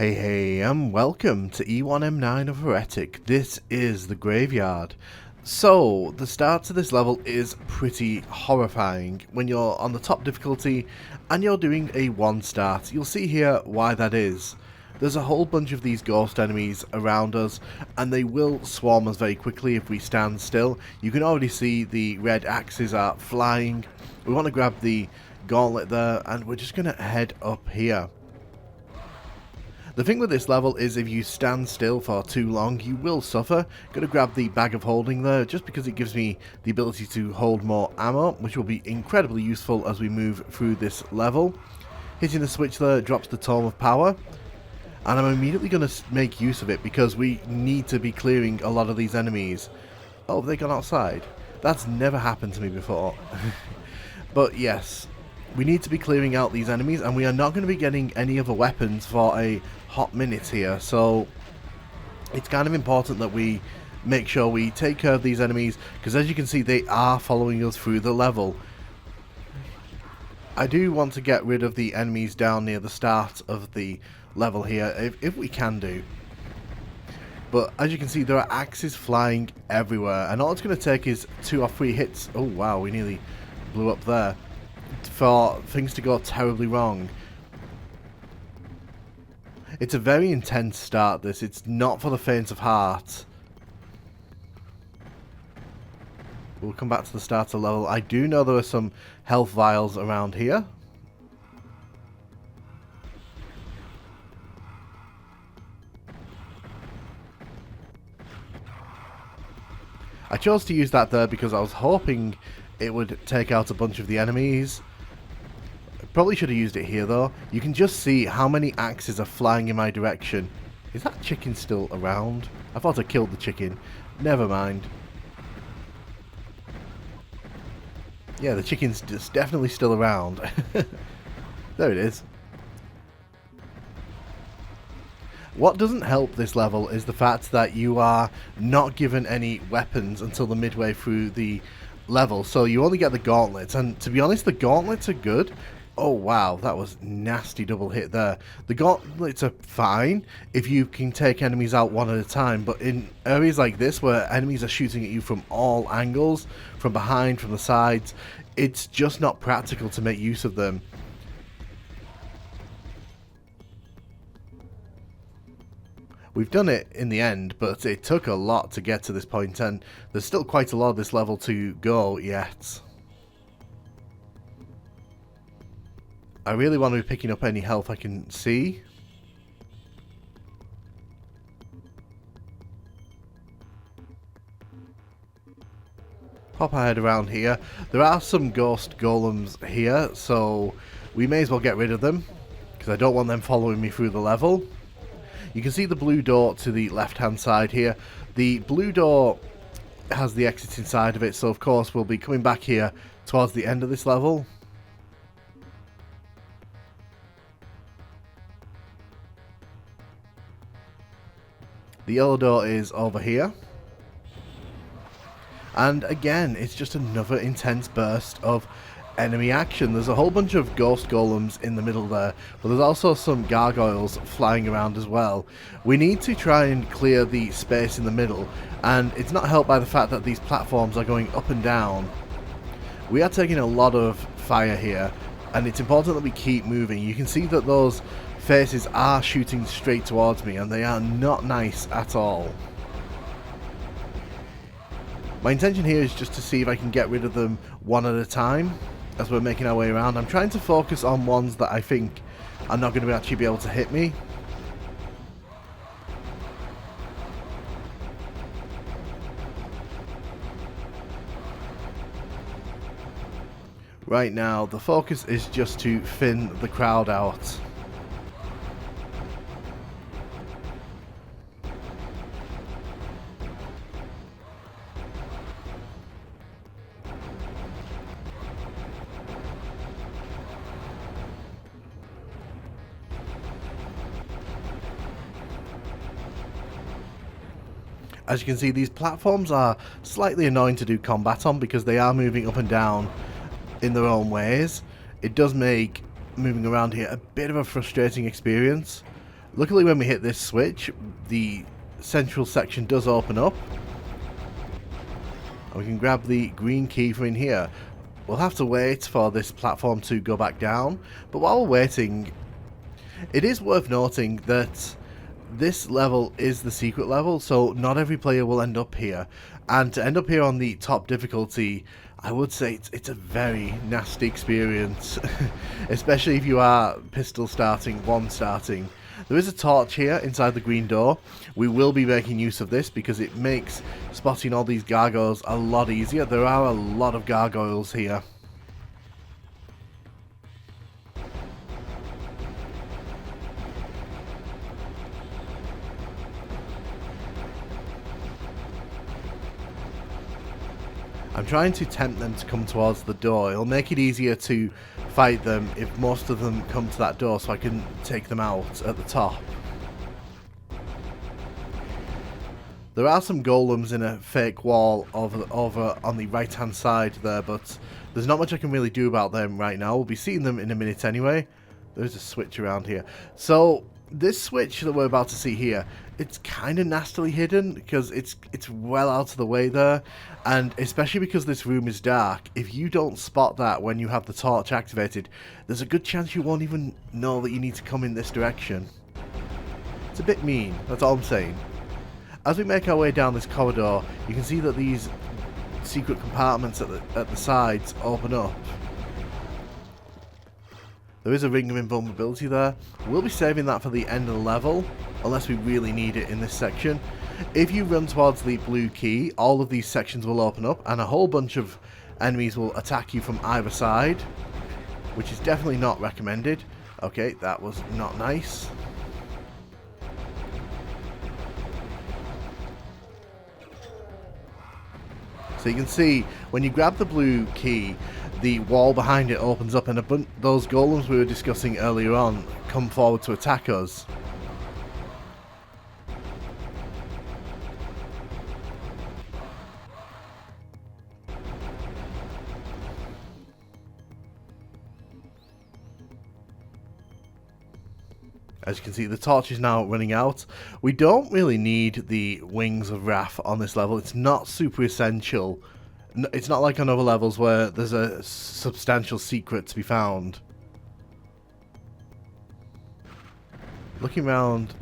Hey, and welcome to E1M9 of Heretic. This is the graveyard. So, the start to this level is pretty horrifying when you're on the top difficulty and you're doing a 1 start. You'll see here why that is. There's a whole bunch of these ghost enemies around us and they will swarm us very quickly if we stand still. You can already see the red axes are flying. We want to grab the gauntlet there and we're just going to head up here. The thing with this level is if you stand still for too long, you will suffer. Going to grab the bag of holding there, just because it gives me the ability to hold more ammo, which will be incredibly useful as we move through this level. Hitting the switch there drops the Tome of Power, and I'm immediately going to make use of it because we need to be clearing a lot of these enemies. Oh, have they gone outside? That's never happened to me before. But yes, we need to be clearing out these enemies, and we are not going to be getting any other weapons for a hot minute here, so it's kind of important that we make sure we take care of these enemies, because as you can see they are following us through the level. I do want to get rid of the enemies down near the start of the level here, if we can do. But as you can see, there are axes flying everywhere, and all it's going to take is 2 or 3 hits. Oh wow, we nearly blew up there, for things to go terribly wrong. It's a very intense start, this. It's not for the faint of heart. We'll come back to the starter level. I do know there are some health vials around here. I chose to use that there because I was hoping it would take out a bunch of the enemies. Probably should have used it here though. You can just see how many axes are flying in my direction. Is that chicken still around? I thought I killed the chicken. Never mind. Yeah, the chicken's just definitely still around. There it is. What doesn't help this level is the fact that you are not given any weapons until the midway through the level. So you only get the gauntlets, and to be honest, the gauntlets are good. Oh wow, that was nasty double hit there. The gauntlets are fine if you can take enemies out one at a time, but in areas like this where enemies are shooting at you from all angles, from behind, from the sides, it's just not practical to make use of them. We've done it in the end, but it took a lot to get to this point, and there's still quite a lot of this level to go yet. I really want to be picking up any health I can see. Pop our head around here. There are some ghost golems here, so we may as well get rid of them, because I don't want them following me through the level. You can see the blue door to the left hand side here. The blue door has the exit inside of it, so of course we'll be coming back here towards the end of this level. The yellow door is over here. And again, it's just another intense burst of enemy action. There's a whole bunch of ghost golems in the middle there, but there's also some gargoyles flying around as well. We need to try and clear the space in the middle, and it's not helped by the fact that these platforms are going up and down. We are taking a lot of fire here, and it's important that we keep moving. You can see that those faces are shooting straight towards me, and they are not nice at all. My intention here is just to see if I can get rid of them one at a time as we're making our way around. I'm trying to focus on ones that I think are not going to actually be able to hit me. Right now, the focus is just to thin the crowd out. As you can see, these platforms are slightly annoying to do combat on because they are moving up and down in their own ways. It does make moving around here a bit of a frustrating experience. Luckily when we hit this switch, the central section does open up. And we can grab the green key from in here. We'll have to wait for this platform to go back down, but while we're waiting, it is worth noting that this level is the secret level, so not every player will end up here. And to end up here on the top difficulty, I would say it's a very nasty experience, especially if you are pistol starting, one starting. There is a torch here inside the green door. We will be making use of this because it makes spotting all these gargoyles a lot easier. There are a lot of gargoyles here. I'm trying to tempt them to come towards the door. It'll make it easier to fight them if most of them come to that door so I can take them out at the top. There are some golems in a fake wall over on the right hand side there, but there's not much I can really do about them right now. We'll be seeing them in a minute anyway. There's a switch around here. So this switch that we're about to see here, it's kind of nastily hidden because it's well out of the way there, and especially because this room is dark, if you don't spot that when you have the torch activated, there's a good chance you won't even know that you need to come in this direction. It's a bit mean, that's all I'm saying. As we make our way down this corridor, you can see that these secret compartments at the sides open up. There is a ring of invulnerability there. We'll be saving that for the end of the level, unless we really need it in this section. If you run towards the blue key, all of these sections will open up, and a whole bunch of enemies will attack you from either side, which is definitely not recommended. Okay, that was not nice. So you can see, when you grab the blue key, the wall behind it opens up and those golems we were discussing earlier on come forward to attack us. As you can see, the torch is now running out. We don't really need the Wings of Wrath on this level. It's not super essential. It's not like on other levels where there's a substantial secret to be found. Looking around,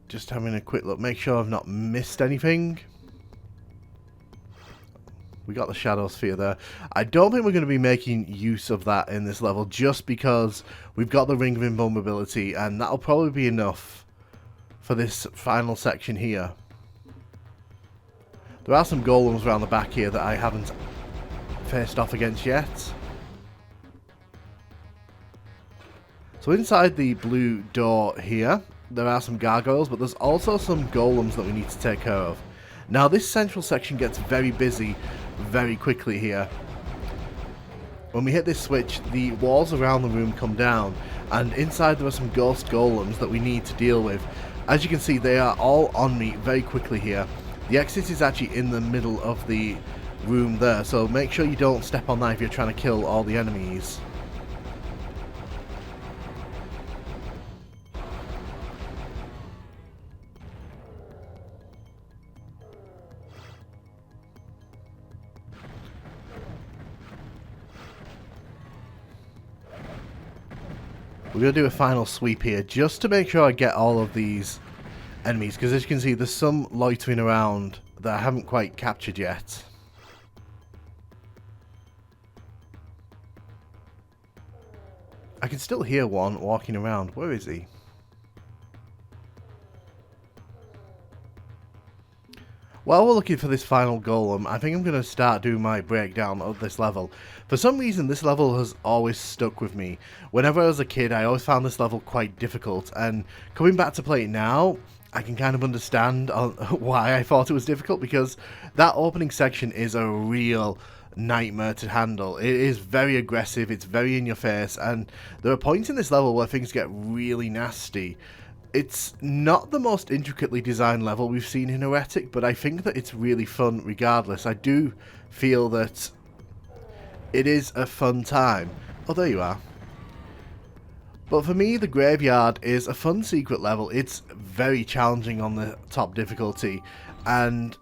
just having a quick look, make sure I've not missed anything. We got the Shadow Sphere there. I don't think we're going to be making use of that in this level just because we've got the Ring of Invulnerability, and that'll probably be enough for this final section here. There are some golems around the back here that I haven't faced off against yet. So inside the blue door here, there are some gargoyles, but there's also some golems that we need to take care of. Now this central section gets very busy very quickly here. When we hit this switch, the walls around the room come down, and inside there are some ghost golems that we need to deal with. As you can see, they are all on me very quickly here. The exit is actually in the middle of the room there, so make sure you don't step on that if you're trying to kill all the enemies. We're going to do a final sweep here just to make sure I get all of these enemies, because as you can see there's some loitering around that I haven't quite captured yet. I can still hear one walking around. Where is he? While we're looking for this final golem, I think I'm going to start doing my breakdown of this level. For some reason, this level has always stuck with me. Whenever I was a kid, I always found this level quite difficult, and coming back to play it now, I can kind of understand why I thought it was difficult, because that opening section is a real nightmare to handle. It is very aggressive, it's very in your face, and there are points in this level where things get really nasty. It's not the most intricately designed level we've seen in Heretic, but I think that it's really fun regardless. I do feel that it is a fun time. Oh, there you are. But for me, the Graveyard is a fun secret level. It's very challenging on the top difficulty, and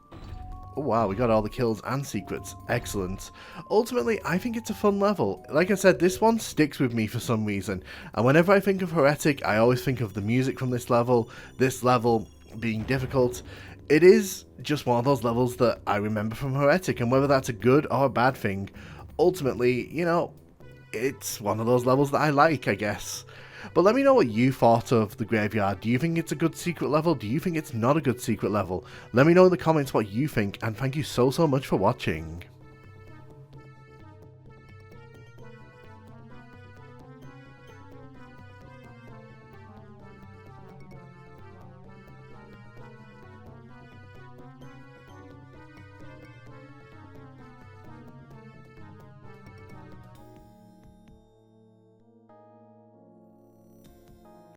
oh wow, we got all the kills and secrets. Excellent. Ultimately, I think it's a fun level. Like I said, this one sticks with me for some reason, and whenever I think of Heretic, I always think of the music from this level being difficult. It is just one of those levels that I remember from Heretic, and whether that's a good or a bad thing, ultimately, you know, it's one of those levels that I like, I guess. But let me know what you thought of the Graveyard. Do you think it's a good secret level? Do you think it's not a good secret level? Let me know in the comments what you think, and thank you so much for watching.